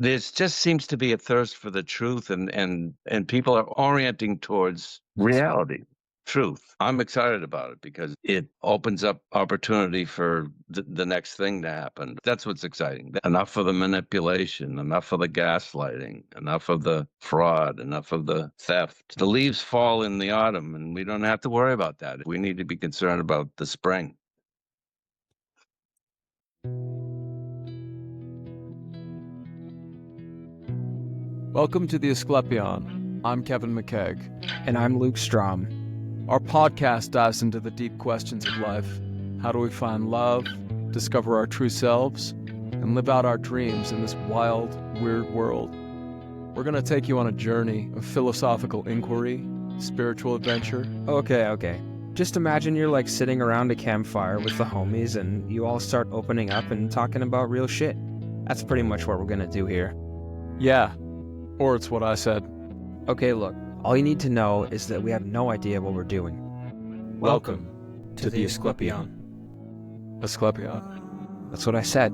There just seems to be a thirst for the truth, and people are orienting towards reality, truth. I'm excited about it because it opens up opportunity for the next thing to happen. That's what's exciting. Enough of the manipulation, enough of the gaslighting, enough of the fraud, enough of the theft. The leaves fall in the autumn, and we don't have to worry about that. We need to be concerned about the spring. Welcome to the Asclepion. I'm Kevin McKeag. And I'm Luke Strom. Our podcast dives into the deep questions of life. How do we find love, discover our true selves, and live out our dreams in this wild, weird world? We're going to take you on a journey of philosophical inquiry, spiritual adventure. Okay. Just imagine you're like sitting around a campfire with the homies and you all start opening up and talking about real shit. That's pretty much what we're going to do here. Yeah, or it's what I said. Okay, look, all you need to know is that we have no idea what we're doing. Welcome to the Asclepion. Asclepion. That's what I said.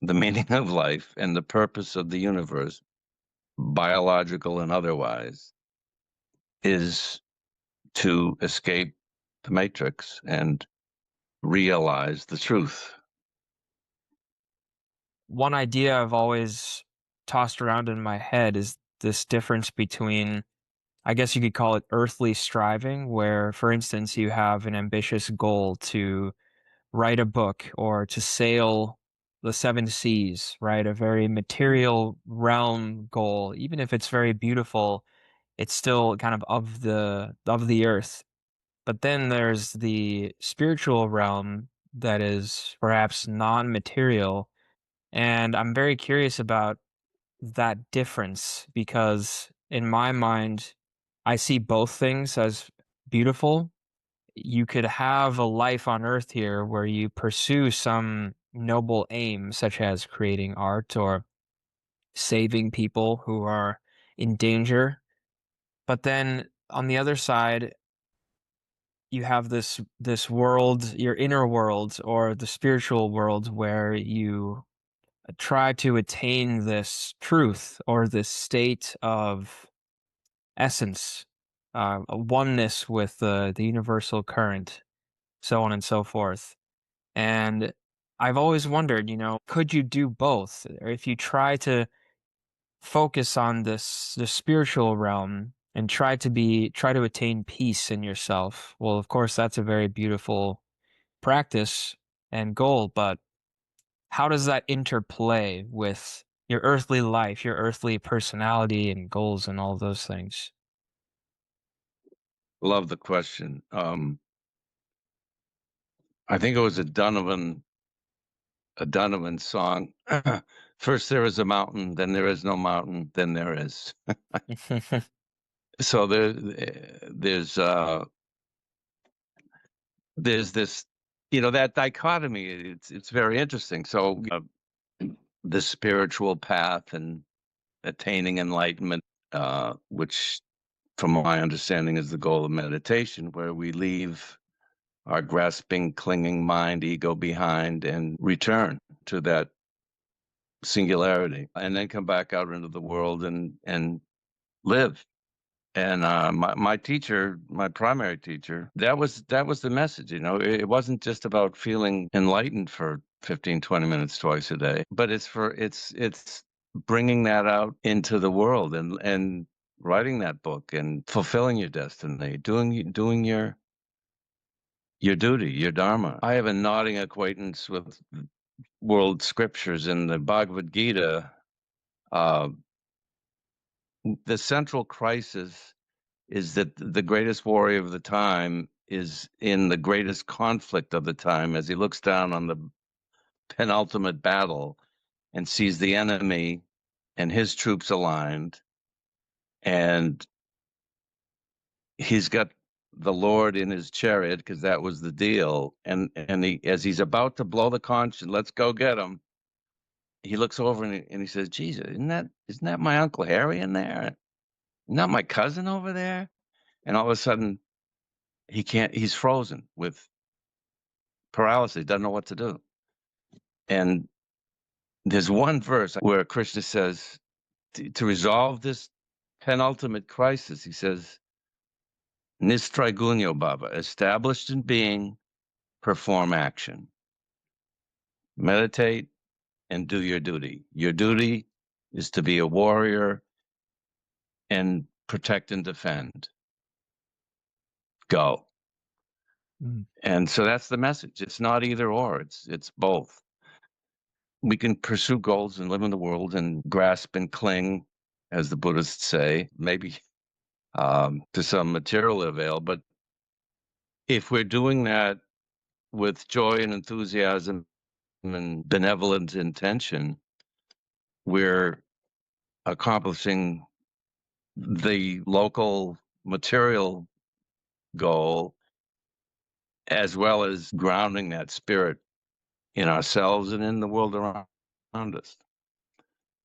The meaning of life and the purpose of the universe, biological and otherwise, is to escape the matrix and realize the truth. One idea I've always tossed around in my head is this difference between, I guess you could call it earthly striving, where, for instance, you have an ambitious goal to write a book or to sail the seven seas, right? A very material realm goal. Even if it's very beautiful, it's still kind of the earth. But then there's the spiritual realm that is perhaps non-material. And I'm very curious about that difference because in my mind, I see both things as beautiful. You could have a life on earth here where you pursue some noble aim, such as creating art or saving people who are in danger. But then on the other side, you have this world, your inner world or the spiritual world where you try to attain this truth or this state of essence, a oneness with the universal current, so on and so forth. And I've always wondered, could you do both? Or if you try to focus on the spiritual realm and try to attain peace in yourself, well, of course, that's a very beautiful practice and goal, but how does that interplay with your earthly life, your earthly personality and goals and all those things? Love the question. I think it was a Donovan song. First there is a mountain, then there is no mountain, then there is. So there's this, that dichotomy. It's very interesting. So the spiritual path and attaining enlightenment, which from my understanding is the goal of meditation, where we leave our grasping, clinging mind, ego behind and return to that singularity and then come back out into the world and live. And my teacher, my primary teacher, that was the message. It wasn't just about feeling enlightened for 15, 20 minutes twice a day, but it's bringing that out into the world and writing that book and fulfilling your destiny, doing your duty, your dharma. I have a nodding acquaintance with world scriptures. In the Bhagavad Gita, the central crisis is that the greatest warrior of the time is in the greatest conflict of the time as he looks down on the penultimate battle and sees the enemy and his troops aligned, and he's got the Lord in his chariot because that was the deal. And he, as he's about to blow the conch and let's go get him, he looks over and he says, "Jesus, isn't that my Uncle Harry in there? Isn't that my cousin over there?" And all of a sudden, he's frozen with paralysis, doesn't know what to do. And there's one verse where Krishna says, to resolve this penultimate crisis, he says, Nistraigunyo Baba, established in being, perform action. Meditate and do your duty. Your duty is to be a warrior and protect and defend. Go. Mm. And so that's the message. It's not either or, it's both. We can pursue goals and live in the world and grasp and cling, as the Buddhists say, maybe to some material avail. But if we're doing that with joy and enthusiasm and benevolent intention, we're accomplishing the local material goal as well as grounding that spirit in ourselves and in the world around us.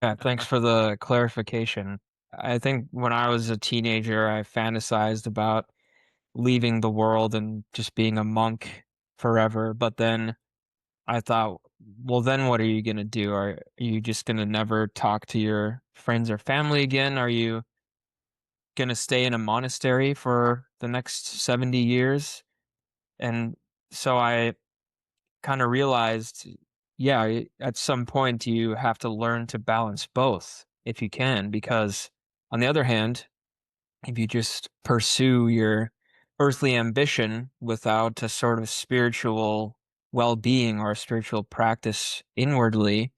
Yeah, thanks for the clarification. I think when I was a teenager, I fantasized about leaving the world and just being a monk forever. But then I thought, well, then what are you going to do? Are you just going to never talk to your friends or family again? Are you going to stay in a monastery for the next 70 years? And so I kind of realized, yeah, at some point you have to learn to balance both if you can, because on the other hand, if you just pursue your earthly ambition without a sort of spiritual well-being or a spiritual practice inwardly,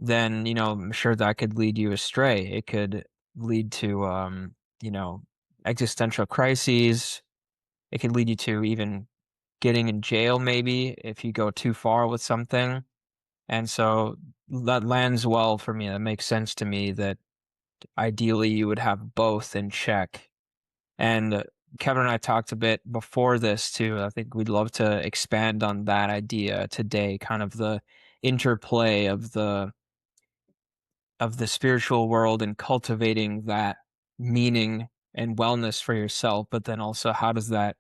then, I'm sure that could lead you astray. It could lead to, existential crises. It could lead you to even getting in jail, maybe, if you go too far with something. And so that lands well for me. That makes sense to me that ideally you would have both in check. And Kevin and I talked a bit before this too. I think we'd love to expand on that idea today, kind of the interplay of the spiritual world and cultivating that meaning and wellness for yourself, but then also how does that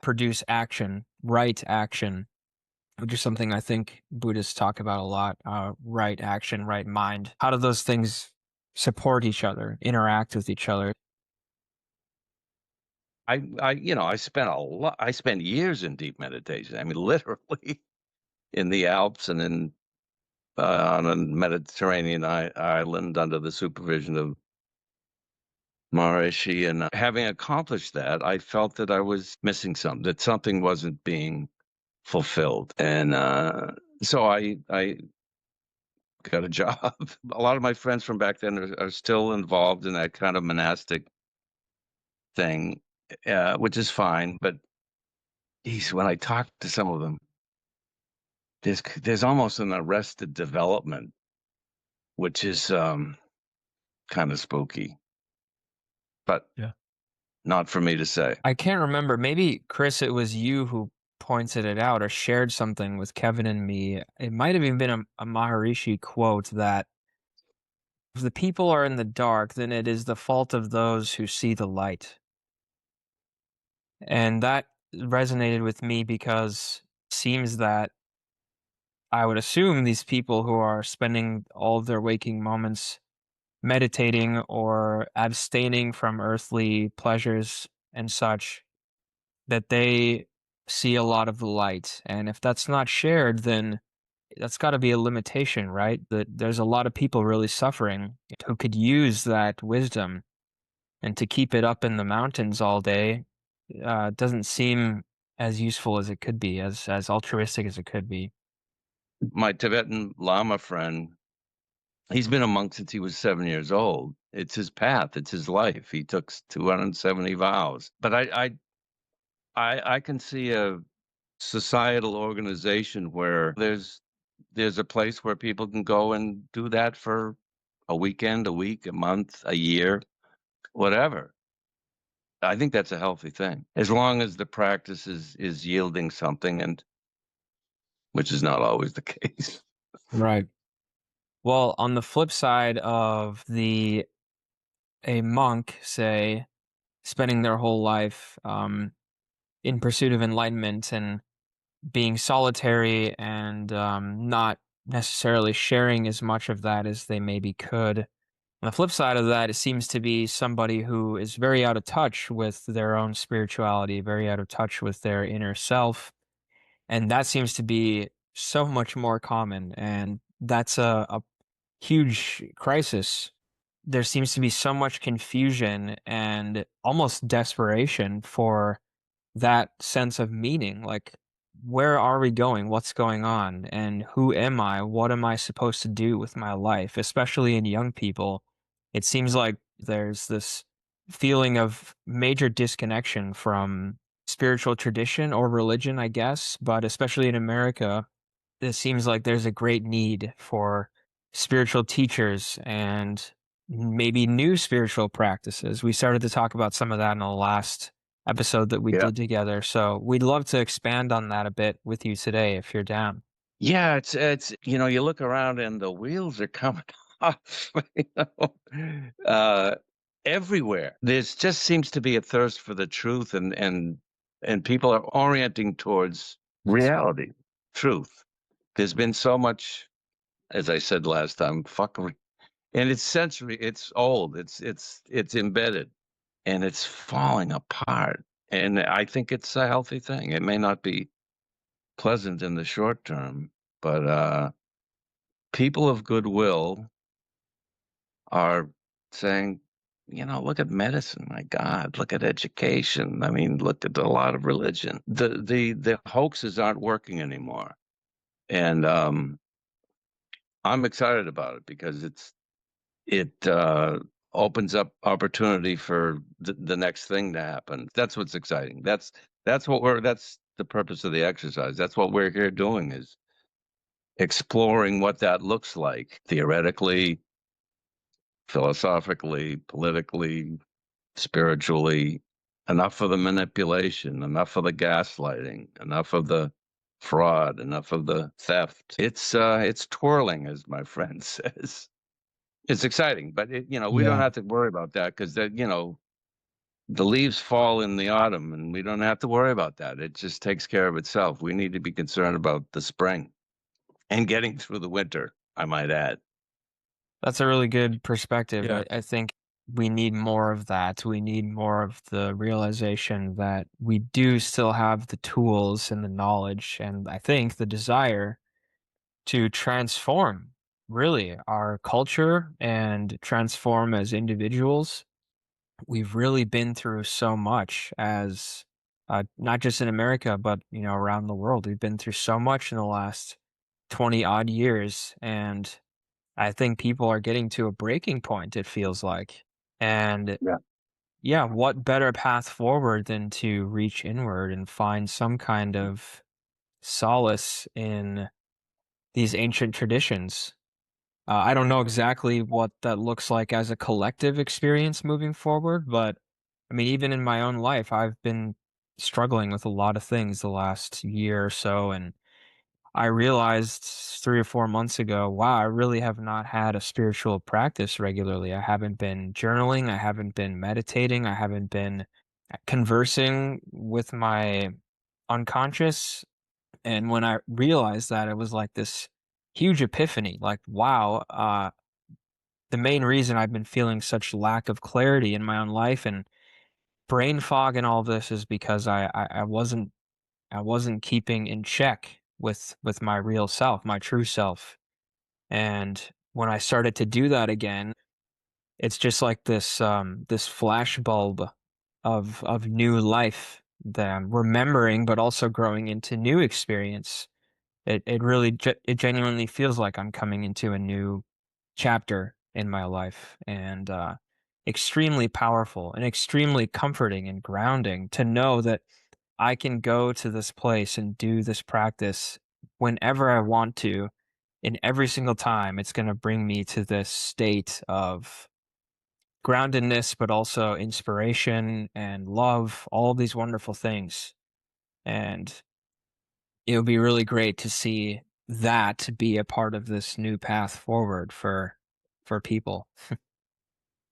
produce action, right action, which is something I think Buddhists talk about a lot, right action, right mind. How do those things support each other, interact with each other? I spent years in deep meditation. I mean, literally in the Alps and on a Mediterranean island under the supervision of Maharishi. And having accomplished that, I felt that I was missing something, that something wasn't being fulfilled. And so I got a job. A lot of my friends from back then are still involved in that kind of monastic thing, which is fine. But when I talk to some of them, there's almost an arrested development, which is kind of spooky. But Yeah. not for me to say. I can't remember. Maybe, Chris, it was you who pointed it out or shared something with Kevin and me. It might have even been a Maharishi quote that if the people are in the dark, then it is the fault of those who see the light. And that resonated with me because it seems that I would assume these people who are spending all of their waking moments meditating or abstaining from earthly pleasures and such, that they see a lot of the light. And if that's not shared, then that's got to be a limitation, right? That there's a lot of people really suffering who could use that wisdom, and to keep it up in the mountains all day doesn't seem as useful as it could be, as altruistic as it could be. My Tibetan Lama friend, he's been a monk since he was 7 years old. It's his path. It's his life. He took 270 vows. But I can see a societal organization where there's a place where people can go and do that for a weekend, a week, a month, a year, whatever. I think that's a healthy thing, as long as the practice is yielding something, and which is not always the case. Right. Well, on the flip side of a monk, say, spending their whole life in pursuit of enlightenment and being solitary and not necessarily sharing as much of that as they maybe could. On the flip side of that, it seems to be somebody who is very out of touch with their own spirituality, very out of touch with their inner self. And that seems to be so much more common. And that's a huge crisis. There seems to be so much confusion and almost desperation for that sense of meaning. Like, where are we going? What's going on? And who am I? What am I supposed to do with my life? Especially in young people, it seems like there's this feeling of major disconnection from spiritual tradition or religion, I guess. But especially in America, it seems like there's a great need for spiritual teachers and maybe new spiritual practices. We started to talk about some of that in the last episode that we Yeah. did together. So we'd love to expand on that a bit with you today if you're down. Yeah, it's you look around and the wheels are coming off, uh, everywhere. There's just seems to be a thirst for the truth, and people are orienting towards reality, truth. There's been so much, as I said last time, fuckery, and it's old, it's embedded, and it's falling apart. And I think it's a healthy thing. It may not be pleasant in the short term, but people of goodwill are saying, look at medicine, my God, look at education. I mean, look at a lot of religion. The hoaxes aren't working anymore. And I'm excited about it because it opens up opportunity for the next thing to happen. That's what's exciting. That's the purpose of the exercise. That's what we're here doing, is exploring what that looks like theoretically, philosophically, politically, spiritually. Enough of the manipulation, enough of the gaslighting, enough of the fraud, enough of the theft. It's twirling, as my friend says. It's exciting, but we don't Yeah. have to worry about that because the leaves fall in the autumn, and we don't have to worry about that. It just takes care of itself. We need to be concerned about the spring and getting through the winter, I might add. That's a really good perspective. Yeah. I think we need more of that. We need more of the realization that we do still have the tools and the knowledge, and I think the desire to transform really our culture and transform as individuals. We've really been through so much as not just in America, but around the world. We've been through so much in the last 20 odd years, and I think people are getting to a breaking point, it feels like. And Yeah. yeah, what better path forward than to reach inward and find some kind of solace in these ancient traditions. I don't know exactly what that looks like as a collective experience moving forward, but I mean, even in my own life, I've been struggling with a lot of things the last year or so. And I realized 3 or 4 months ago, wow, I really have not had a spiritual practice regularly. I haven't been journaling, I haven't been meditating, I haven't been conversing with my unconscious. And when I realized that, it was like this huge epiphany, like, wow, the main reason I've been feeling such lack of clarity in my own life and brain fog and all this is because I wasn't keeping in check with my real self, my true self. And when I started to do that again, it's just like this flash bulb of new life that I'm remembering, but also growing into new experience. It really it genuinely feels like I'm coming into a new chapter in my life, and extremely powerful and extremely comforting and grounding to know that I can go to this place and do this practice whenever I want to, and every single time it's going to bring me to this state of groundedness, but also inspiration and love, all of these wonderful things. And it would be really great to see that be a part of this new path forward for people.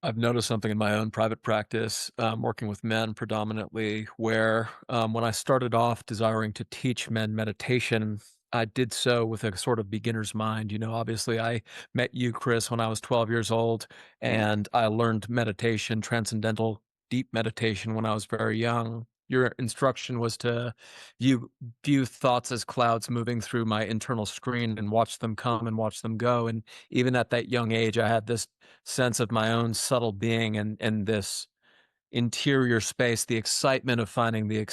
I've noticed something in my own private practice, working with men predominantly, where when I started off desiring to teach men meditation, I did so with a sort of beginner's mind. Obviously, I met you, Chris, when I was 12 years old, and I learned meditation, transcendental, deep meditation, when I was very young. Your instruction was to view thoughts as clouds moving through my internal screen and watch them come and watch them go. And even at that young age, I had this sense of my own subtle being and this interior space. The excitement of finding the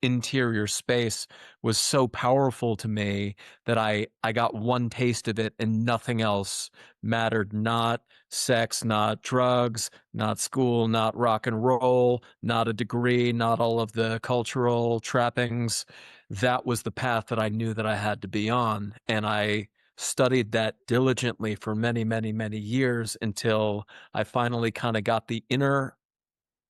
interior space was so powerful to me that I got one taste of it and nothing else mattered. Not sex, not drugs, not school, not rock and roll, not a degree, not all of the cultural trappings. That was the path that I knew that I had to be on. And I studied that diligently for many, many, many years until I finally kind of got the inner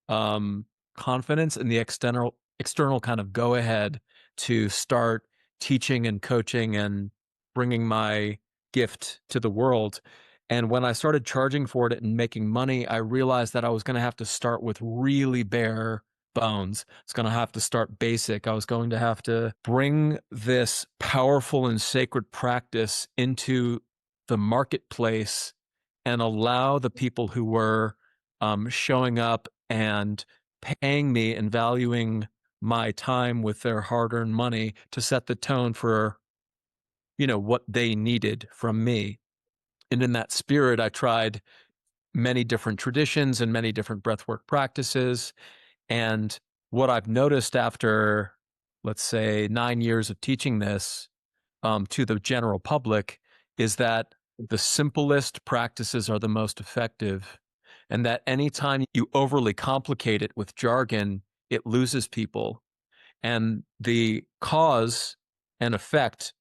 confidence and the external kind of go ahead to start teaching and coaching and bringing my gift to the world. And when I started charging for it and making money, I realized that I was going to have to start with really bare bones. It's going to have to start basic. I was going to have to bring this powerful and sacred practice into the marketplace and allow the people who were showing up and paying me and valuing my time with their hard-earned money to set the tone for, what they needed from me. And in that spirit, I tried many different traditions and many different breathwork practices. And what I've noticed after, let's say, 9 years of teaching this to the general public is that the simplest practices are the most effective. And that anytime you overly complicate it with jargon, it loses people. And the cause and effect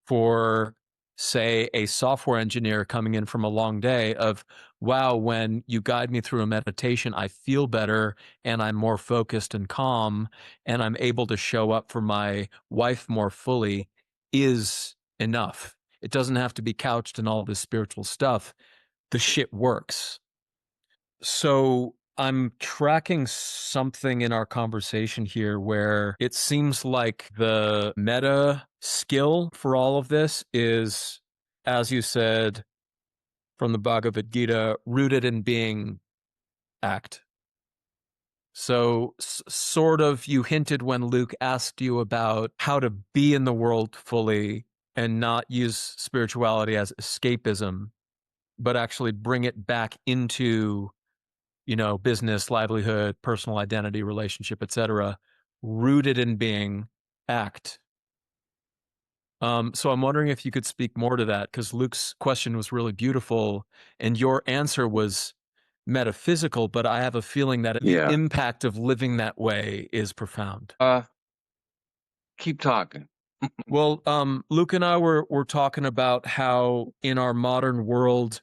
for, say, a software engineer coming in from a long day of, wow, when you guide me through a meditation, I feel better and I'm more focused and calm and I'm able to show up for my wife more fully, is enough. It doesn't have to be couched in all this spiritual stuff. The shit works. So I'm tracking something in our conversation here where it seems like the meta skill for all of this is, as you said, from the Bhagavad Gita, rooted in being act. So sort of you hinted when Luke asked you about how to be in the world fully and not use spirituality as escapism, but actually bring it back into business, livelihood, personal identity, relationship, etc., rooted in being act. So I'm wondering if you could speak more to that, because Luke's question was really beautiful and your answer was metaphysical, but I have a feeling that the impact of living that way is profound. Keep talking. Well, Luke and I were talking about how in our modern world,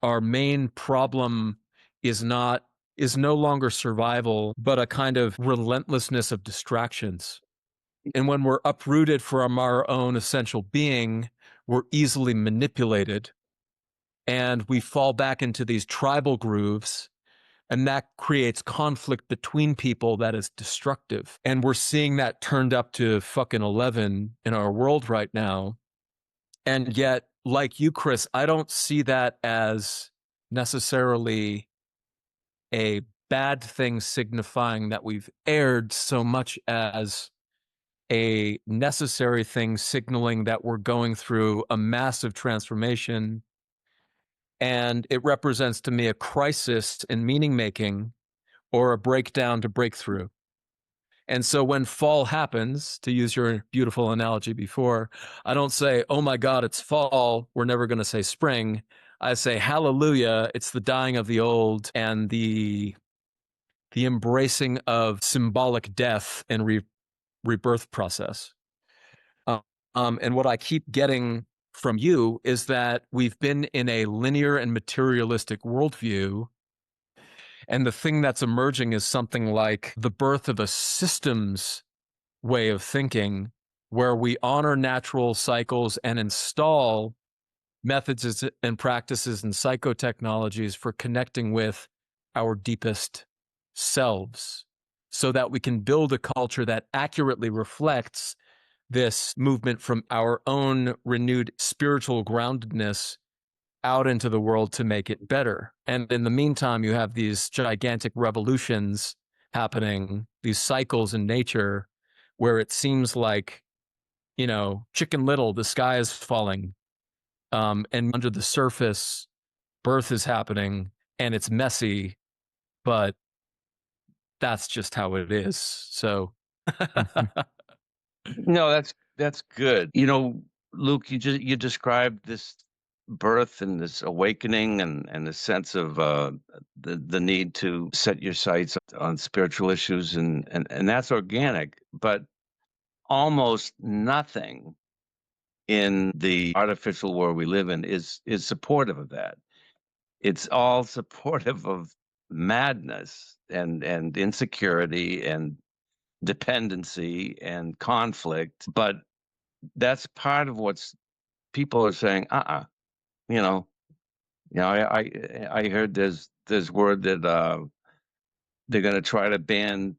our main problem is no longer survival, but a kind of relentlessness of distractions. And when we're uprooted from our own essential being, we're easily manipulated and we fall back into these tribal grooves. And that creates conflict between people that is destructive. And we're seeing that turned up to fucking 11 in our world right now. And yet, like you, Chris, I don't see that as necessarily a bad thing signifying that we've erred so much as a necessary thing signaling that we're going through a massive transformation. And it represents to me a crisis in meaning making or a breakdown to breakthrough. And so when fall happens, to use your beautiful analogy before, I don't say, oh my God, it's fall. We're never going to say spring. I say, hallelujah, it's the dying of the old and the embracing of symbolic death and rebirth process. And what I keep getting from you is that we've been in a linear and materialistic worldview. And the thing that's emerging is something like the birth of a systems way of thinking where we honor natural cycles and install methods and practices and psychotechnologies for connecting with our deepest selves so that we can build a culture that accurately reflects this movement from our own renewed spiritual groundedness out into the world to make it better. And in the meantime, you have these gigantic revolutions happening, these cycles in nature where it seems like, Chicken Little, the sky is falling, and under the surface, birth is happening, and it's messy, but that's just how it is. So, No, that's good. Luke, you described this birth and this awakening and the sense of the need to set your sights on spiritual issues and that's organic, but almost nothing in the artificial world we live in is supportive of that. It's all supportive of madness and insecurity and dependency and conflict. But that's part of what's people are saying, you know, I heard there's word that they're going to try to ban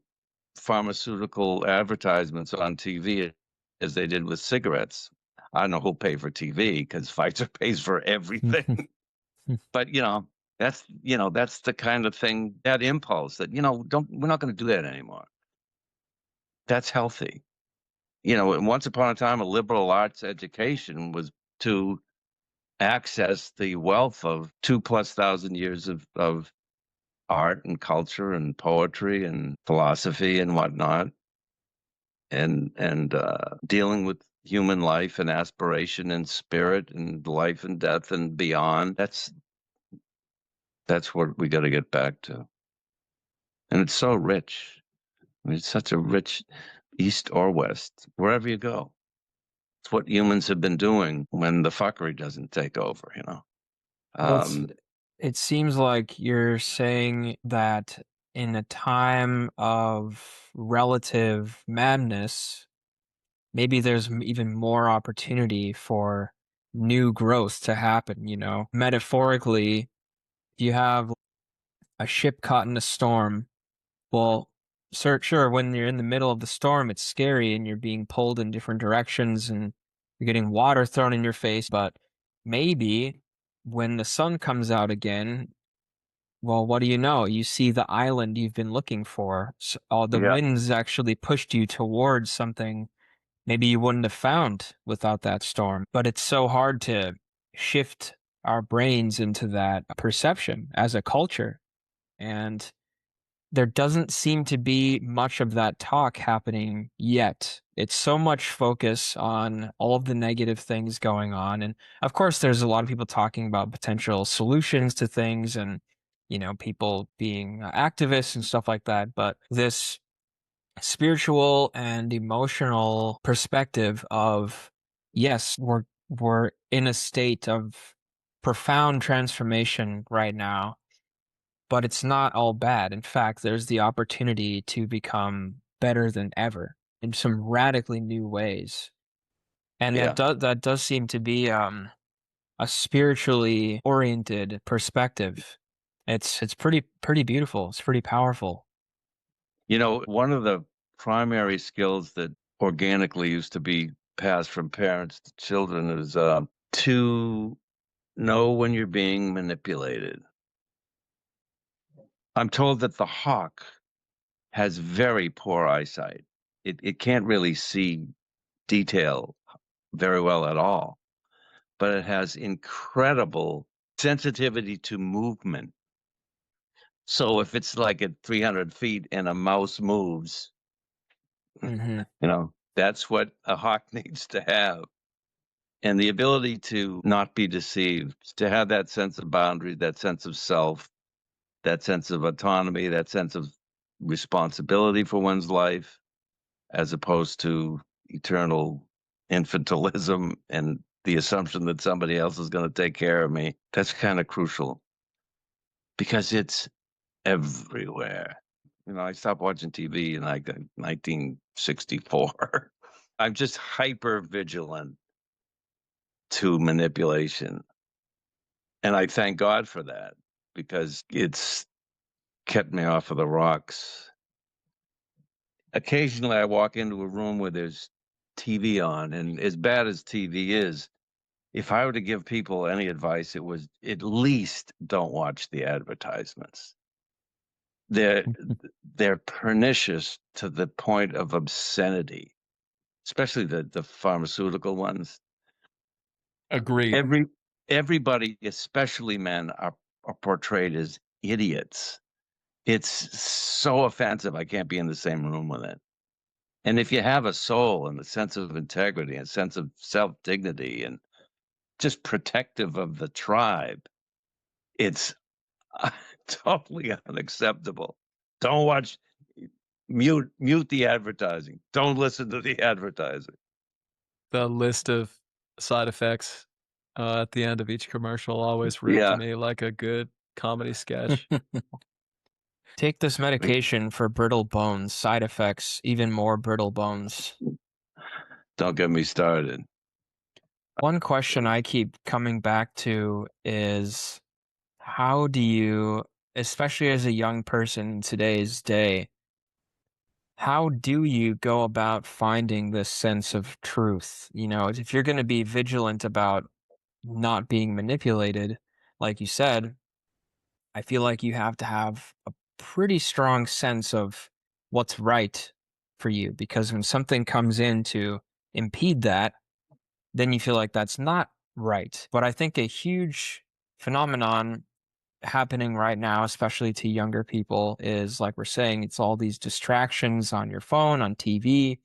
pharmaceutical advertisements on TV as they did with cigarettes. I don't know who'll pay for TV because Pfizer pays for everything. But that's the kind of thing, that impulse that we're not going to do that anymore. That's healthy. Once upon a time, a liberal arts education was to access the wealth of 2,000+ years of art and culture and poetry and philosophy and whatnot, and dealing with human life and aspiration and spirit and life and death and beyond. That's what we got to get back to. And it's so rich. I mean, it's such a rich east or west, wherever you go. It's what humans have been doing when the fuckery doesn't take over. Well, it seems like you're saying that in a time of relative madness, maybe there's even more opportunity for new growth to happen, Metaphorically, if you have a ship caught in a storm, well, sure, when you're in the middle of the storm, it's scary and you're being pulled in different directions and you're getting water thrown in your face. But maybe when the sun comes out again, well, what do you know? You see the island you've been looking for. So, all the Yeah. winds actually pushed you towards something maybe you wouldn't have found without that storm. But it's so hard to shift our brains into that perception as a culture. And there doesn't seem to be much of that talk happening yet. It's so much focus on all of the negative things going on. And of course, there's a lot of people talking about potential solutions to things and, people being activists and stuff like that. But this spiritual and emotional perspective of, yes, we're in a state of profound transformation right now, but it's not all bad. In fact, there's the opportunity to become better than ever in some radically new ways. And Yeah. that does seem to be a spiritually oriented perspective. It's pretty beautiful. It's pretty powerful. One of the primary skills that organically used to be passed from parents to children is to know when you're being manipulated. I'm told that the hawk has very poor eyesight. It can't really see detail very well at all, but it has incredible sensitivity to movement. So if it's like at 300 feet and a mouse moves, Mm-hmm. that's what a hawk needs to have. And the ability to not be deceived, to have that sense of boundary, that sense of self, that sense of autonomy, that sense of responsibility for one's life, as opposed to eternal infantilism and the assumption that somebody else is going to take care of me. That's kind of crucial because it's everywhere. I stopped watching TV in like 1964. I'm just hyper vigilant to manipulation. And I thank God for that because it's kept me off of the rocks. Occasionally, I walk into a room where there's TV on, and as bad as TV is, if I were to give people any advice, it was at least don't watch the advertisements. They're they're pernicious to the point of obscenity, especially the pharmaceutical ones. Agreed. Everybody, especially men, are portrayed as idiots. It's so offensive. I can't be in the same room with it. And if you have a soul and a sense of integrity and a sense of self-dignity and just protective of the tribe, it's totally unacceptable. Don't watch, mute the advertising. Don't listen to the advertising. The list of side effects at the end of each commercial always read Yeah. to me like a good comedy sketch. Take this medication for brittle bones. Side effects, even more brittle bones. Don't get me started. One question I keep coming back to is how do you, especially as a young person in today's day, how do you go about finding this sense of truth? You know, if you're going to be vigilant about not being manipulated, like you said, I feel like you have to have a pretty strong sense of what's right for you, because when something comes in to impede that, then you feel like that's not right. But I think a huge phenomenon happening right now, especially to younger people, is like we're saying, it's all these distractions on your phone, on TV,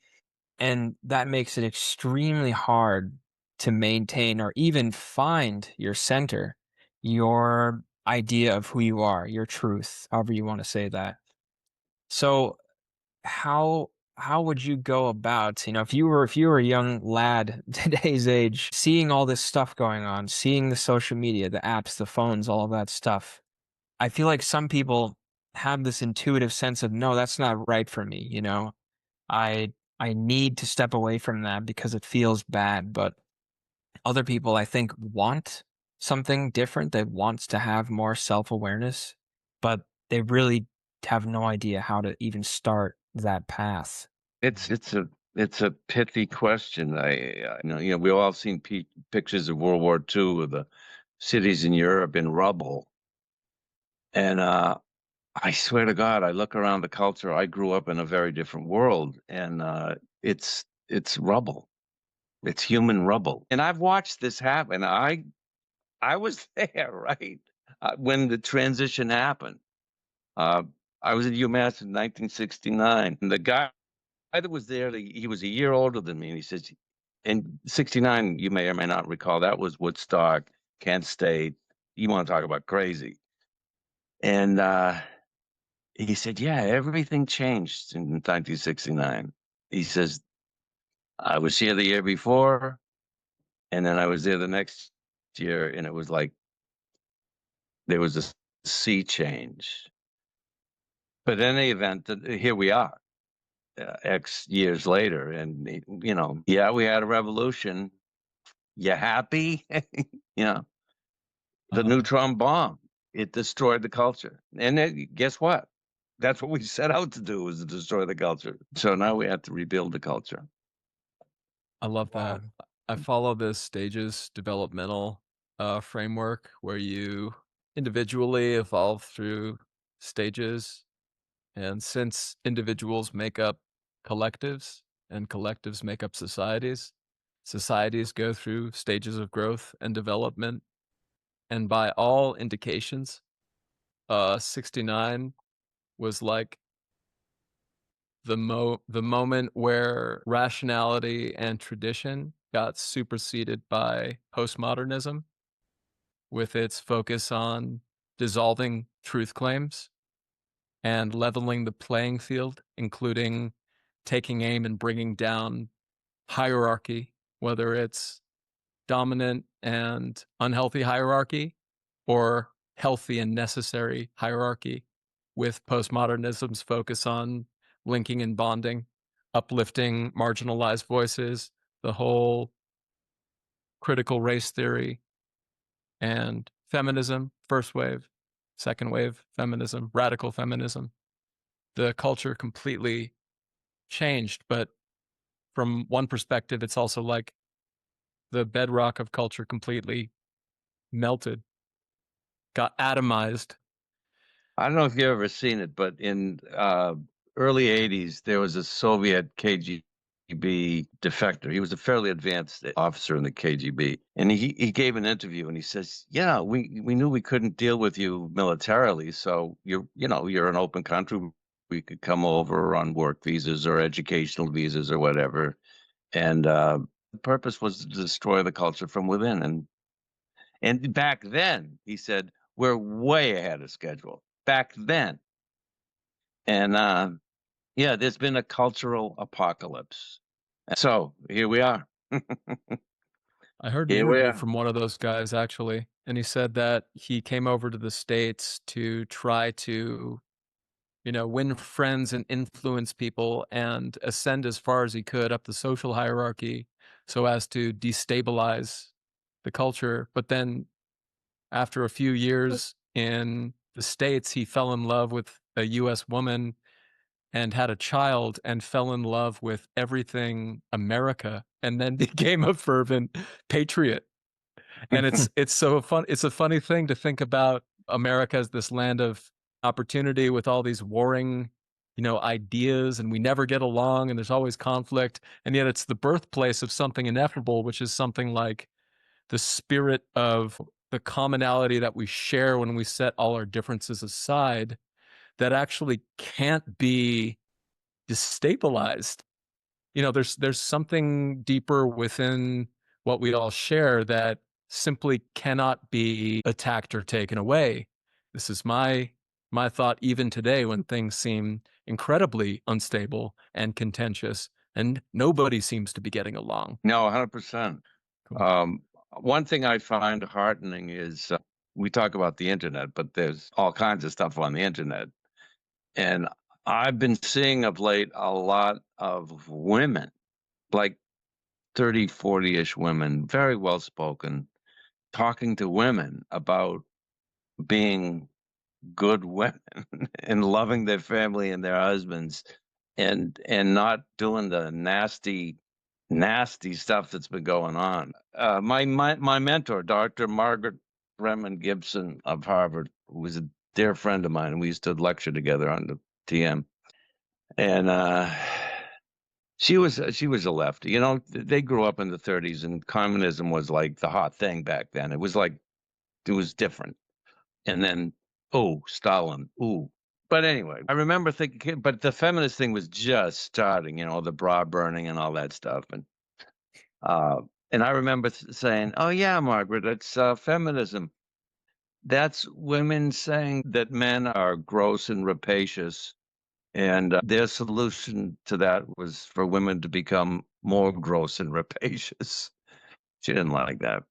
and that makes it extremely hard to maintain or even find your center, your idea of who you are, your truth, however you want to say that. So how would you go about, you know, if you were a young lad today's age, seeing all this stuff going on, seeing the social media, the apps, the phones, all of that stuff? I feel like some people have this intuitive sense of, no, that's not right for me, you know. I need to step away from that because it feels bad. But other people, I think, want something different. They want to have more self-awareness, but they really have no idea how to even start that path. It's a pithy question. We all seen pictures of World War II of the cities in Europe in rubble, and I swear to God, I look around the culture. I grew up in a very different world, and it's rubble. It's human rubble, and I've watched this happen. I was there, right, when the transition happened. Uh, I was at UMass in 1969, and the guy that was there, he was a year older than me, and he says, in 69, you may or may not recall, that was Woodstock, Kent State. You want to talk about crazy. And he said, yeah, everything changed in 1969. He says, I was here the year before, and then I was there the next year, and it was like there was a sea change. But in any event, here we are, X years later, and yeah, we had a revolution. You happy? You know, the neutron bomb, it destroyed the culture. And guess what? That's what we set out to do, was to destroy the culture. So now we have to rebuild the culture. I love that. I follow this stages developmental framework where you individually evolve through stages. And since individuals make up collectives and collectives make up societies, societies go through stages of growth and development. And by all indications, 69 was like the moment where rationality and tradition got superseded by postmodernism, with its focus on dissolving truth claims and leveling the playing field, including taking aim and bringing down hierarchy, whether it's dominant and unhealthy hierarchy or healthy and necessary hierarchy, with postmodernism's focus on linking and bonding, uplifting marginalized voices, the whole critical race theory, and feminism, first wave. second wave feminism, radical feminism. The culture completely changed, but from one perspective, it's also like the bedrock of culture completely melted, got atomized. I don't know if you've ever seen it, but in early 80s, there was a Soviet KGB defector. He was a fairly advanced officer in the KGB. And he gave an interview and he says, yeah, we knew we couldn't deal with you militarily. So you're an open country. We could come over on work visas or educational visas or whatever. And the purpose was to destroy the culture from within. And back then, he said, we're way ahead of schedule. Back then. And yeah, there's been a cultural apocalypse. So here we are. I heard an Here we interview are. from one of those guys actually, and he said that he came over to the States to try to, win friends and influence people and ascend as far as he could up the social hierarchy so as to destabilize the culture. But then after a few years in the States, he fell in love with a US woman and had a child and fell in love with everything America and then became a fervent patriot. And it's a funny thing to think about America as this land of opportunity with all these warring, ideas, and we never get along and there's always conflict. And yet it's the birthplace of something ineffable, which is something like the spirit of the commonality that we share when we set all our differences aside that actually can't be destabilized. There's something deeper within what we all share that simply cannot be attacked or taken away. This is my thought even today when things seem incredibly unstable and contentious and nobody seems to be getting along. No, 100%. Cool. One thing I find heartening is we talk about the internet, but there's all kinds of stuff on the internet. And I've been seeing of late a lot of women, like 30, 40-ish women, very well spoken, talking to women about being good women and loving their family and their husbands and not doing the nasty stuff that's been going on. My mentor, Dr. Margaret Bremen Gibson of Harvard, who was a dear friend of mine, and we used to lecture together on the TM. And she was a lefty. They grew up in the 30s, and communism was like the hot thing back then. It was different. And then, oh, Stalin, ooh. But anyway, I remember thinking, but the feminist thing was just starting, the bra burning and all that stuff. And I remember saying, oh, yeah, Margaret, it's feminism. That's women saying that men are gross and rapacious. And their solution to that was for women to become more gross and rapacious. She didn't like that.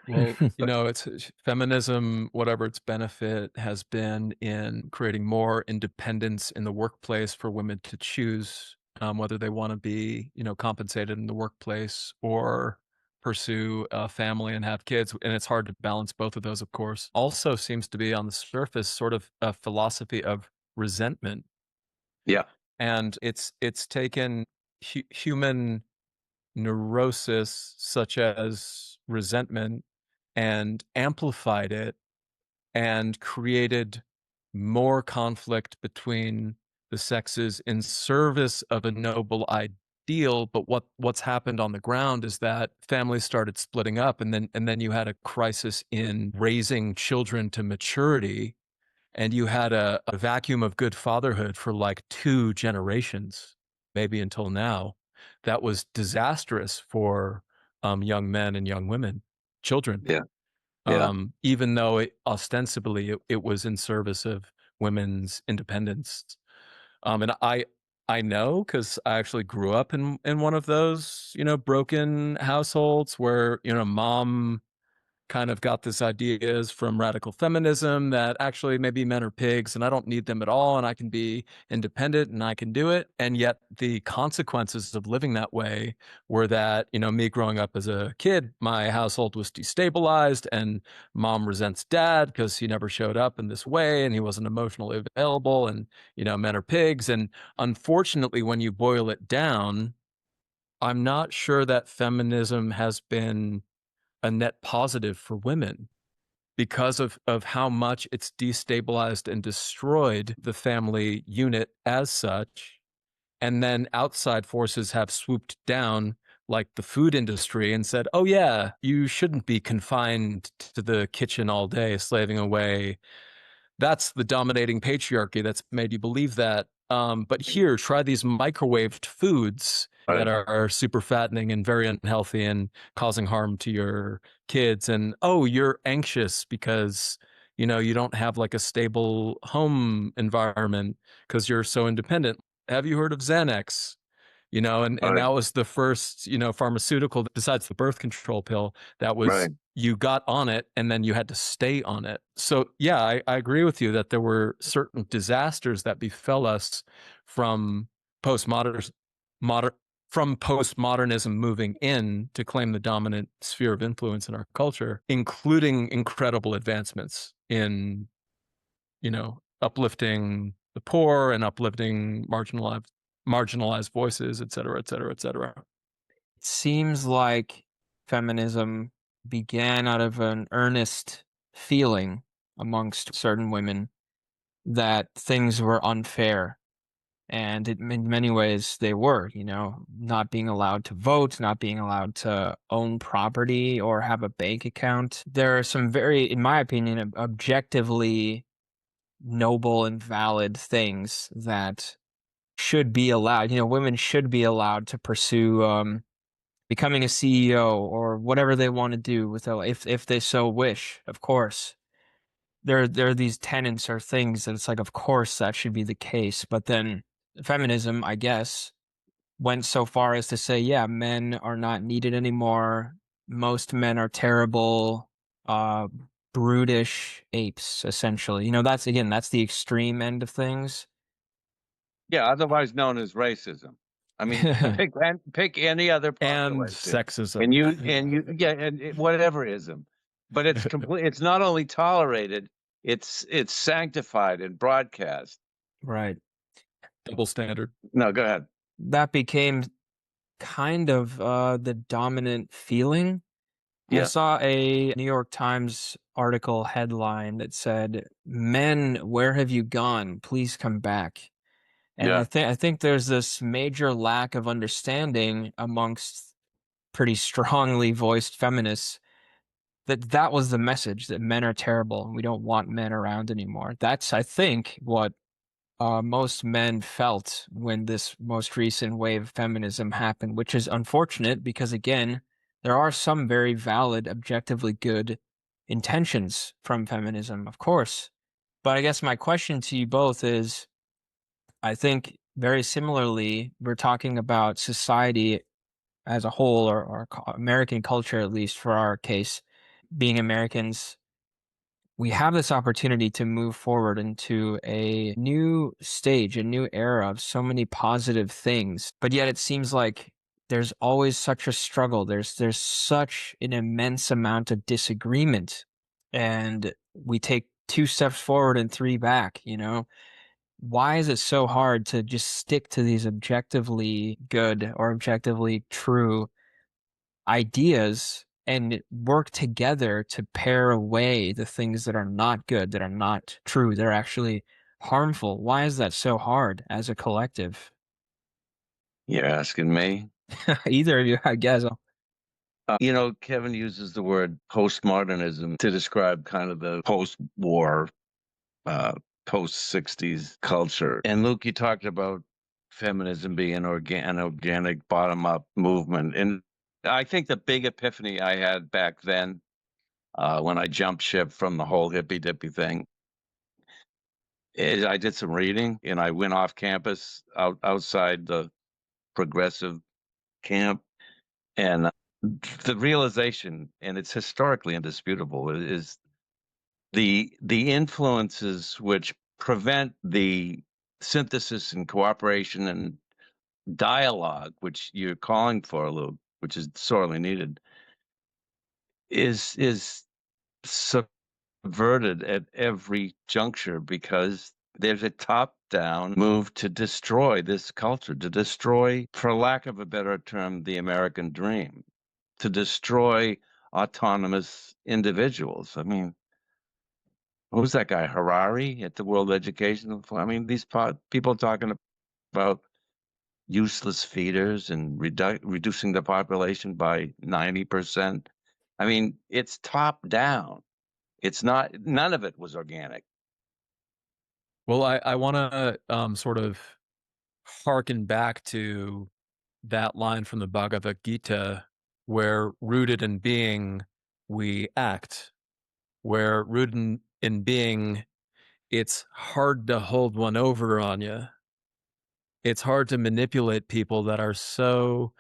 Well, it's feminism, whatever its benefit has been in creating more independence in the workplace for women to choose whether they want to be, compensated in the workplace or pursue a family and have kids. And it's hard to balance both of those, of course. Also seems to be on the surface sort of a philosophy of resentment. Yeah. And it's taken human neurosis such as resentment and amplified it and created more conflict between the sexes in service of a noble ideal. But what's happened on the ground is that families started splitting up, and then you had a crisis in raising children to maturity, and you had a vacuum of good fatherhood for like 2 generations, maybe until now. That was disastrous for young men and young women, children. Yeah. Yeah. Even though ostensibly it was in service of women's independence. And I know because I actually grew up in one of those, broken households where, mom kind of got this ideas from radical feminism that actually maybe men are pigs and I don't need them at all and I can be independent and I can do it. And yet the consequences of living that way were that, me growing up as a kid, my household was destabilized and mom resents dad because he never showed up in this way and he wasn't emotionally available and, men are pigs. And unfortunately, when you boil it down, I'm not sure that feminism has been a net positive for women because of how much it's destabilized and destroyed the family unit as such. And then outside forces have swooped down, like the food industry, and said, oh, yeah, you shouldn't be confined to the kitchen all day, slaving away. That's the dominating patriarchy that's made you believe that. But here, try these microwaved foods that are super fattening and very unhealthy and causing harm to your kids. And, oh, you're anxious because, you don't have like a stable home environment because you're so independent. Have you heard of Xanax? And that was the first, pharmaceutical besides the birth control pill that was you got on it and then you had to stay on it. So yeah, I agree with you that there were certain disasters that befell us from postmodernism moving in to claim the dominant sphere of influence in our culture, including incredible advancements in, uplifting the poor and uplifting marginalized voices, et cetera, et cetera, et cetera. It seems like feminism began out of an earnest feeling amongst certain women that things were unfair. And in many ways they were, not being allowed to vote, not being allowed to own property or have a bank account. There are some very, in my opinion, objectively noble and valid things that should be allowed. Women should be allowed to pursue becoming a CEO or whatever they want to do with their life, if they so wish, of course. There are these tenets or things that it's like, of course, that should be the case. But then feminism, I guess, went so far as to say, yeah, men are not needed anymore. Most men are terrible, brutish apes, essentially. That's the extreme end of things. Yeah, otherwise known as racism. I mean, pick any other and population. sexism. And whatever ism. But it's complete. It's not only tolerated, it's sanctified and broadcast. Right. Double standard. No, go ahead. That became kind of the dominant feeling. I saw a New York Times article headline that said, "Men, where have you gone? Please come back." And I think there's this major lack of understanding amongst pretty strongly voiced feminists that was the message, that men are terrible and we don't want men around anymore. That's, I think, what most men felt when this most recent wave of feminism happened, which is unfortunate because, again, there are some very valid, objectively good intentions from feminism, of course. But I guess my question to you both is, I think very similarly, we're talking about society as a whole, or American culture, at least for our case, being Americans. We have this opportunity to move forward into a new stage, a new era of so many positive things, but yet it seems like there's always such a struggle. There's such an immense amount of disagreement, and we take 2 steps forward and 3 back, Why is it so hard to just stick to these objectively good or objectively true ideas and work together to pare away the things that are not good, that are not true, that are actually harmful? Why is that so hard as a collective? You're asking me? Either of you, I guess. Kevin uses the word postmodernism to describe kind of the post-war, post-60s culture. And Luke, you talked about feminism being an organic bottom-up movement. And I think the big epiphany I had back then, when I jumped ship from the whole hippy-dippy thing, is I did some reading and I went off campus outside the progressive camp. And the realization, and it's historically indisputable, is the influences which prevent the synthesis and cooperation and dialogue, which you're calling for, Lou, which is sorely needed, is subverted at every juncture because there's a top-down move to destroy this culture, to destroy, for lack of a better term, the American dream, to destroy autonomous individuals. I mean, what was that guy, Harari, at the World Education Forum? I mean, these people talking about useless feeders and reducing the population by 90%. I mean, it's top down. It's not, none of it was organic. Well, I want to sort of harken back to that line from the Bhagavad Gita, where rooted in being, we act. Where rooted in being, it's hard to hold one over on you. It's hard to manipulate people that are so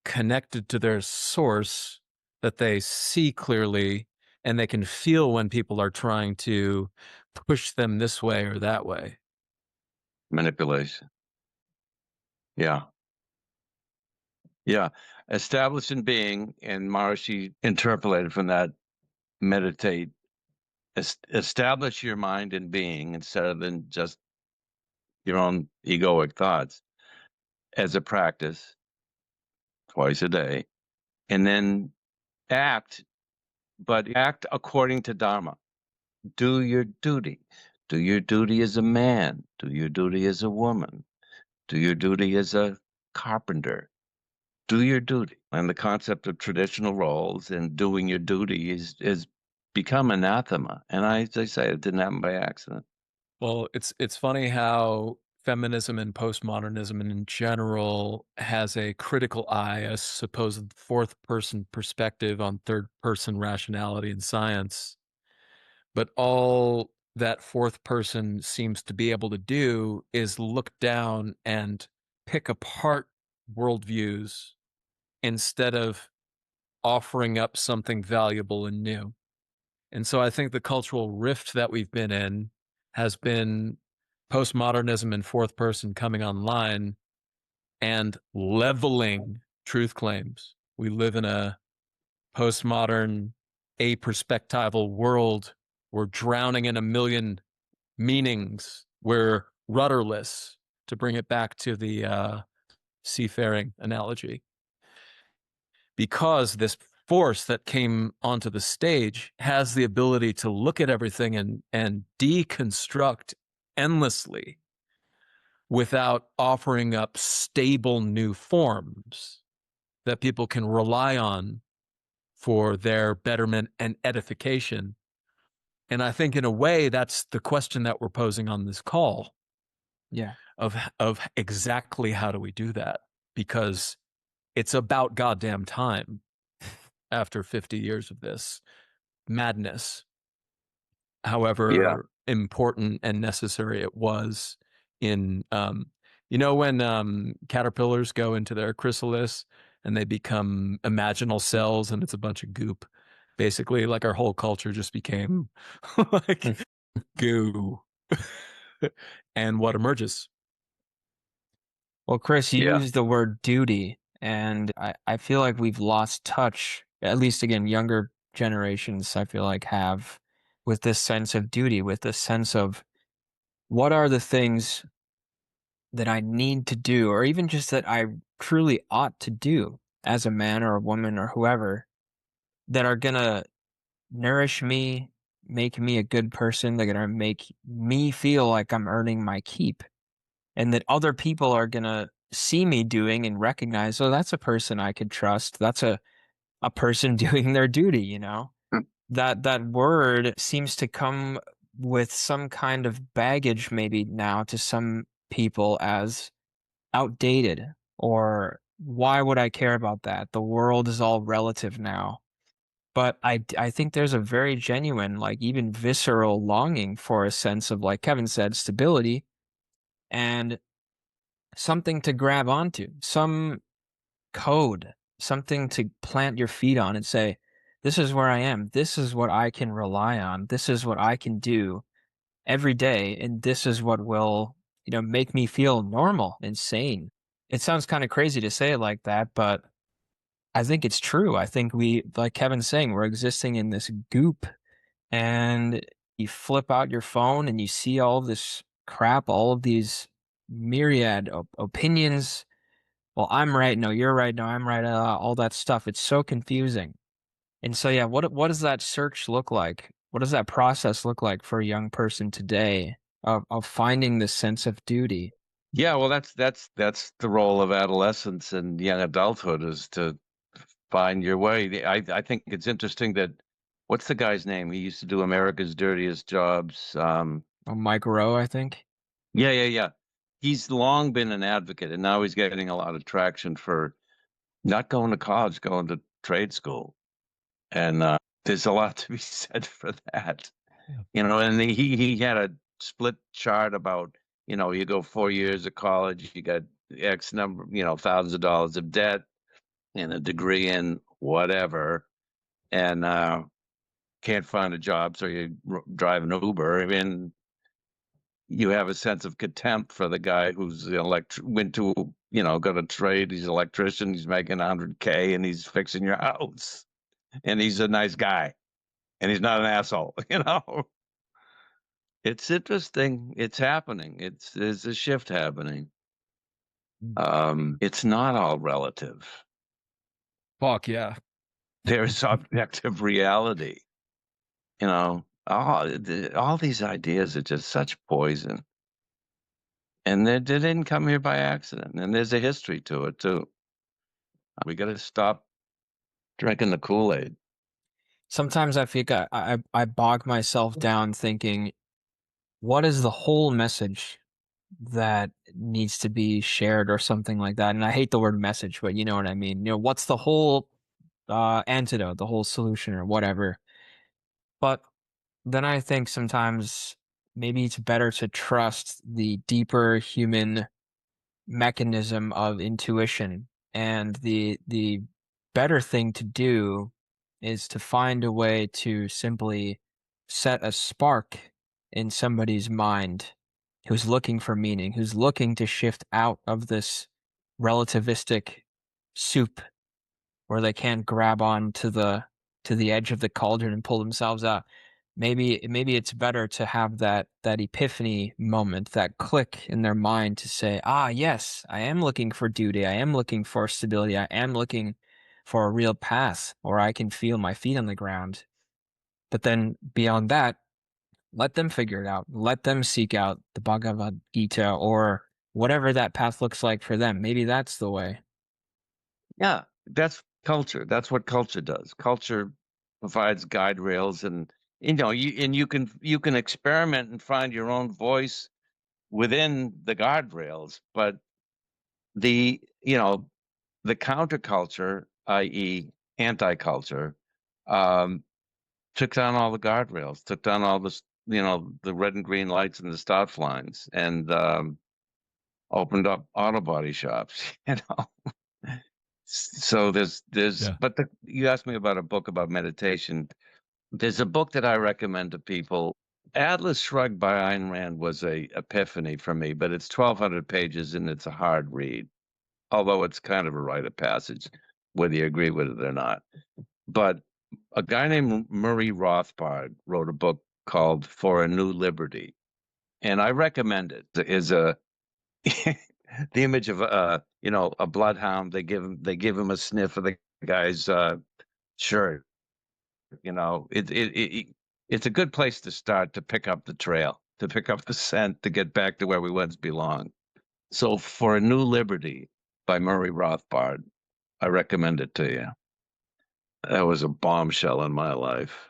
connected to their source that they see clearly and they can feel when people are trying to push them this way or that way. Manipulation. Yeah. Yeah. Established in being, and Maharishi interpolated from that, meditate, establish your mind in being instead of than just your own egoic thoughts as a practice twice a day, and then act, but act according to Dharma. Do your duty. Do your duty as a man. Do your duty as a woman. Do your duty as a carpenter. Do your duty. And the concept of traditional roles and doing your duty is become anathema. And as I say, it didn't happen by accident. Well, it's funny how feminism and postmodernism in general has a critical eye, a supposed fourth person perspective on third person rationality and science. But all that fourth person seems to be able to do is look down and pick apart worldviews instead of offering up something valuable and new. And so I think the cultural rift that we've been in has been postmodernism and fourth person coming online and leveling truth claims. We live in a postmodern, aperspectival world. We're drowning in a million meanings. We're rudderless, to bring it back to the seafaring analogy. Because this force that came onto the stage has the ability to look at everything and deconstruct endlessly without offering up stable new forms that people can rely on for their betterment and edification. And I think in a way, that's the question that we're posing on this call. Yeah. Of exactly how do we do that? Because it's about goddamn time after 50 years of this madness, however important and necessary it was in, when caterpillars go into their chrysalis and they become imaginal cells and it's a bunch of goop. Basically, like our whole culture just became like goo. And what emerges? Well, Chris, you Yeah. used the word duty, and I feel like we've lost touch, at least again, younger generations, I feel like, have, with this sense of duty, with this sense of what are the things that I need to do, or even just that I truly ought to do as a man or a woman or whoever, that are going to nourish me, make me a good person, they're going to make me feel like I'm earning my keep, and that other people are going to see me doing and recognize, oh, that's a person I could trust. That's a person doing their duty, you know? That word seems to come with some kind of baggage maybe now to some people as outdated, or why would I care about that? The world is all relative now. But I think there's a very genuine, like even visceral longing for a sense of, like Kevin said, stability and something to grab onto, some code something to plant your feet on and say, this is where I am. This is what I can rely on. This is what I can do every day. And this is what will, make me feel normal and sane. It sounds kind of crazy to say it like that, but I think it's true. I think like Kevin's saying, we're existing in this goop, and you flip out your phone and you see all this crap, all of these myriad opinions. Well, I'm right. No, you're right. No, I'm right. All that stuff. It's so confusing. And so, yeah, what does that search look like? What does that process look like for a young person today of finding this sense of duty? Yeah, well, that's the role of adolescence and young adulthood, is to find your way. I think it's interesting that, what's the guy's name? He used to do America's Dirtiest Jobs. Oh, Mike Rowe, I think. Yeah. He's long been an advocate, and now he's getting a lot of traction for not going to college, going to trade school. And there's a lot to be said for that. And he had a split chart about, you go 4 years of college, you got X number, thousands of dollars of debt and a degree in whatever, and can't find a job, so you drive an Uber. I mean, you have a sense of contempt for the guy who's went to, got a trade. He's an electrician. He's making 100K, and he's fixing your house, and he's a nice guy, and he's not an asshole. It's interesting. It's happening. There's a shift happening. It's not all relative. Fuck yeah. There's objective reality. All these ideas are just such poison. And they didn't come here by accident. And there's a history to it, too. We got to stop drinking the Kool-Aid. Sometimes I feel I bog myself down thinking, what is the whole message that needs to be shared or something like that? And I hate the word message, but you know what I mean. What's the whole antidote, the whole solution or whatever? But then I think sometimes maybe it's better to trust the deeper human mechanism of intuition, and the better thing to do is to find a way to simply set a spark in somebody's mind who's looking for meaning, who's looking to shift out of this relativistic soup where they can't grab on to the edge of the cauldron and pull themselves out. Maybe it's better to have that epiphany moment, that click in their mind to say, ah, yes, I am looking for duty. I am looking for stability. I am looking for a real path where I can feel my feet on the ground. But then beyond that, let them figure it out. Let them seek out the Bhagavad Gita or whatever that path looks like for them. Maybe that's the way. Yeah, that's culture. That's what culture does. Culture provides guide rails, and you can experiment and find your own voice within the guardrails. But the the counterculture, i.e., anti-culture, took down all the guardrails, took down all the red and green lights and the stop lines, and opened up auto body shops. So there's Yeah. but you asked me about a book about meditation. There's a book that I recommend to people. Atlas Shrugged by Ayn Rand was a epiphany for me, but it's 1,200 pages and it's a hard read, although it's kind of a rite of passage, whether you agree with it or not. But a guy named Murray Rothbard wrote a book called For a New Liberty, and I recommend it. Is a the image of a bloodhound. They give him a sniff of the guy's shirt. It's a good place to start, to pick up the trail, to pick up the scent, to get back to where we once belonged. So, For a New Liberty by Murray Rothbard, I recommend it to you. That was a bombshell in my life.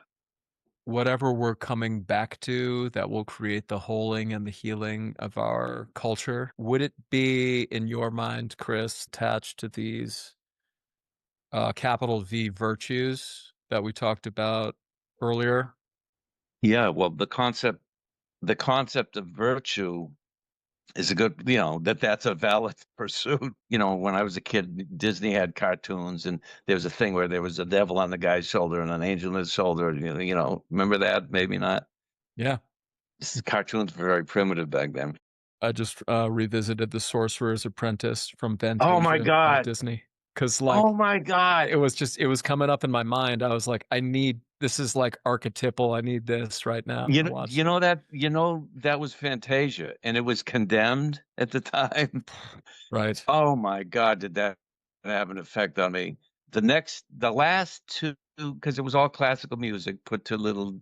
Whatever we're coming back to that will create the holing and the healing of our culture, would it be, in your mind, Chris, attached to these capital V virtues that we talked about earlier? Yeah, well, the concept of virtue is a good, that's a valid pursuit. When I was a kid, Disney had cartoons, and there was a thing where there was a devil on the guy's shoulder and an angel on his shoulder. Remember that? Maybe not. Yeah. Cartoons were very primitive back then. I just revisited The Sorcerer's Apprentice from Oh my Fantasia by God. Disney. Because Oh my God. it was coming up in my mind. I was like, this is like archetypal. I need this right now. That was Fantasia, and it was condemned at the time. Right. Oh my God, did that have an effect on me? The last two, because it was all classical music put to little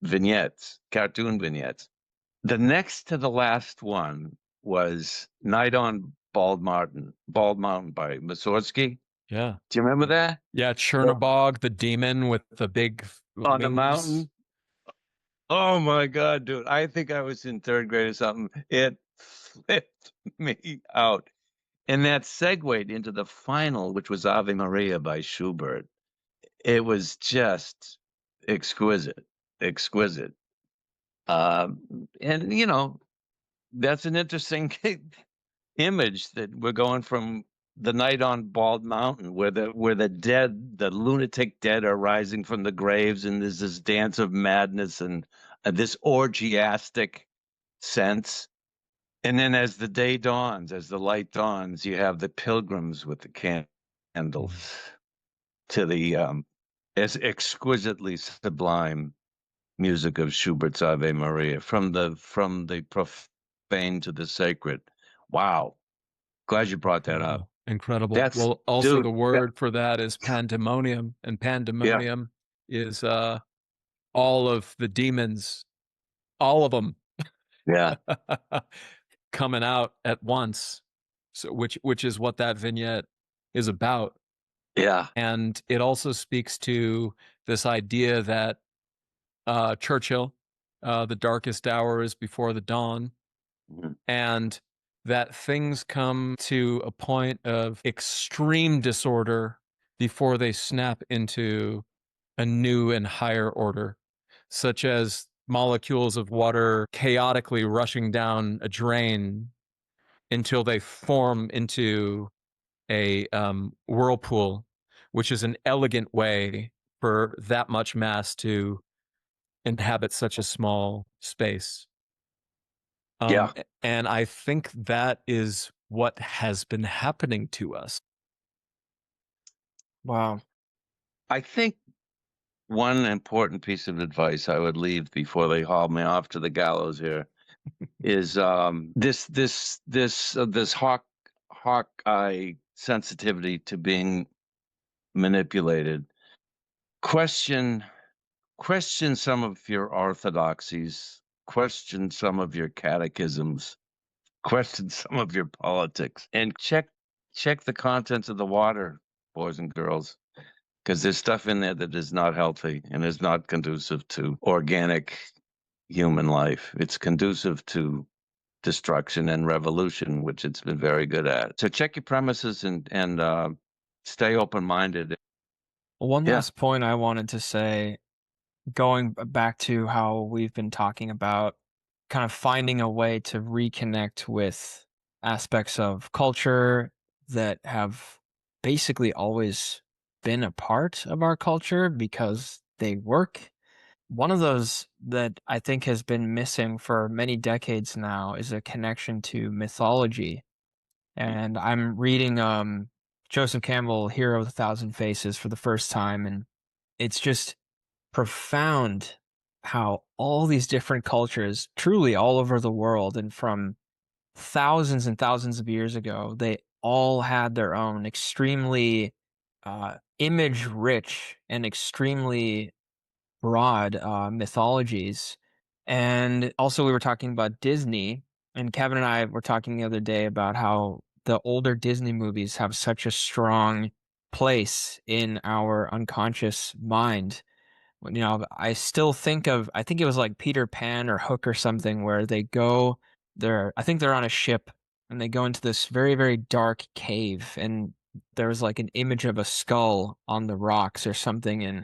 vignettes, cartoon vignettes. The next to the last one was Night on Bald Mountain by Mussorgsky. Yeah. Do you remember that? Yeah, Chernobog, the demon with the big On the wings. mountain. Oh my God, dude. I think I was in third grade or something. It flipped me out. And that segued into the final, which was Ave Maria by Schubert. It was just exquisite, exquisite. And that's an interesting image that we're going from the night on Bald Mountain, where the dead, the lunatic dead, are rising from the graves, and there's this dance of madness and this orgiastic sense. And then as the day dawns, as the light dawns, you have the pilgrims with the candles to the as exquisitely sublime music of Schubert's Ave Maria, from the profane to the sacred. Wow. Glad you brought that up. Incredible. That's, also dude, the word for that is pandemonium, and pandemonium is all of the demons, all of them. Yeah. Coming out at once. So which is what that vignette is about. Yeah. And it also speaks to this idea that Churchill, the darkest hour is before the dawn, and that things come to a point of extreme disorder before they snap into a new and higher order, such as molecules of water chaotically rushing down a drain until they form into a whirlpool, which is an elegant way for that much mass to inhabit such a small space. And I think that is what has been happening to us. Wow. I think one important piece of advice I would leave before they haul me off to the gallows here is this hawk eye sensitivity to being manipulated. Question some of your orthodoxies, question some of your catechisms, question some of your politics, and check the contents of the water, boys and girls, because there's stuff in there that is not healthy and is not conducive to organic human life. It's conducive to destruction and revolution, which it's been very good at. So check your premises and stay open-minded. One last point I wanted to say, going back to how we've been talking about kind of finding a way to reconnect with aspects of culture that have basically always been a part of our culture because they work. One of those that I think has been missing for many decades now is a connection to mythology. And I'm reading Joseph Campbell, Hero of a Thousand Faces, for the first time, and it's just profound how all these different cultures, truly all over the world and from thousands and thousands of years ago, they all had their own extremely image rich and extremely broad mythologies. And also we were talking about Disney, and Kevin and I were talking the other day about how the older Disney movies have such a strong place in our unconscious mind. I still think of, I think it was like Peter Pan or Hook or something, where I think they're on a ship and they go into this very, very dark cave, and there's like an image of a skull on the rocks or something. And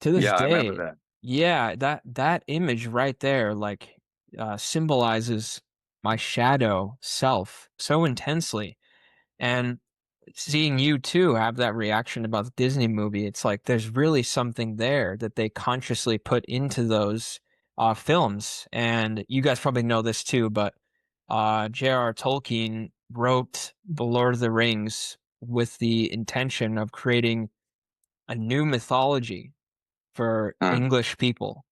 to this I day, remember that. yeah, that image right there, like symbolizes my shadow self so intensely. And seeing you too have that reaction about the Disney movie, it's like there's really something there that they consciously put into those films. And you guys probably know this too, but J.R.R. Tolkien wrote The Lord of the Rings with the intention of creating a new mythology for Mm. English people.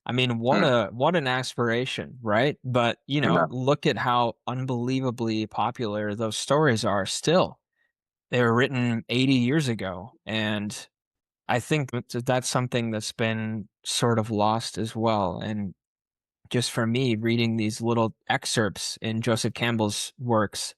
I mean, Mm. what an aspiration, right? But, Yeah. look at how unbelievably popular those stories are still. They were written 80 years ago, and I think that's something that's been sort of lost as well. And just for me, reading these little excerpts in Joseph Campbell's works,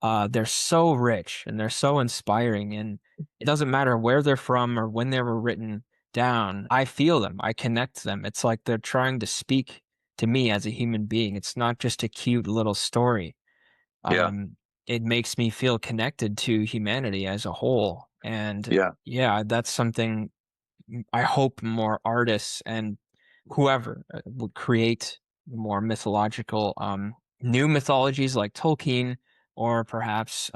they're so rich and they're so inspiring, and it doesn't matter where they're from or when they were written down. I feel them, I connect them. It's like they're trying to speak to me as a human being. It's not just a cute little story. Yeah. It makes me feel connected to humanity as a whole. And Yeah. yeah, that's something I hope more artists and whoever would create more mythological, new mythologies like Tolkien, or perhaps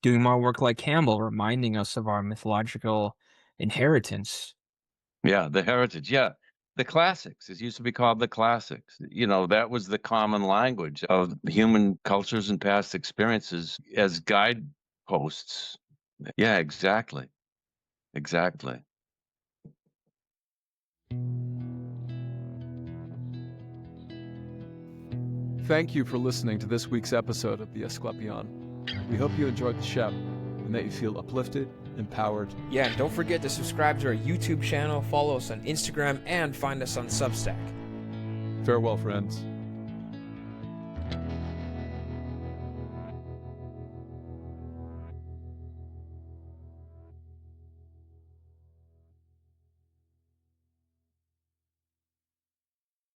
doing more work like Campbell, reminding us of our mythological inheritance. Yeah. The heritage. Yeah. The classics. It used to be called the classics. That was the common language of human cultures and past experiences as guideposts. Yeah, exactly. Exactly. Thank you for listening to this week's episode of The Asclepion. We hope you enjoyed the show and that you feel uplifted, empowered. Yeah, and don't forget to subscribe to our YouTube channel, follow us on Instagram, and find us on Substack. Farewell, friends.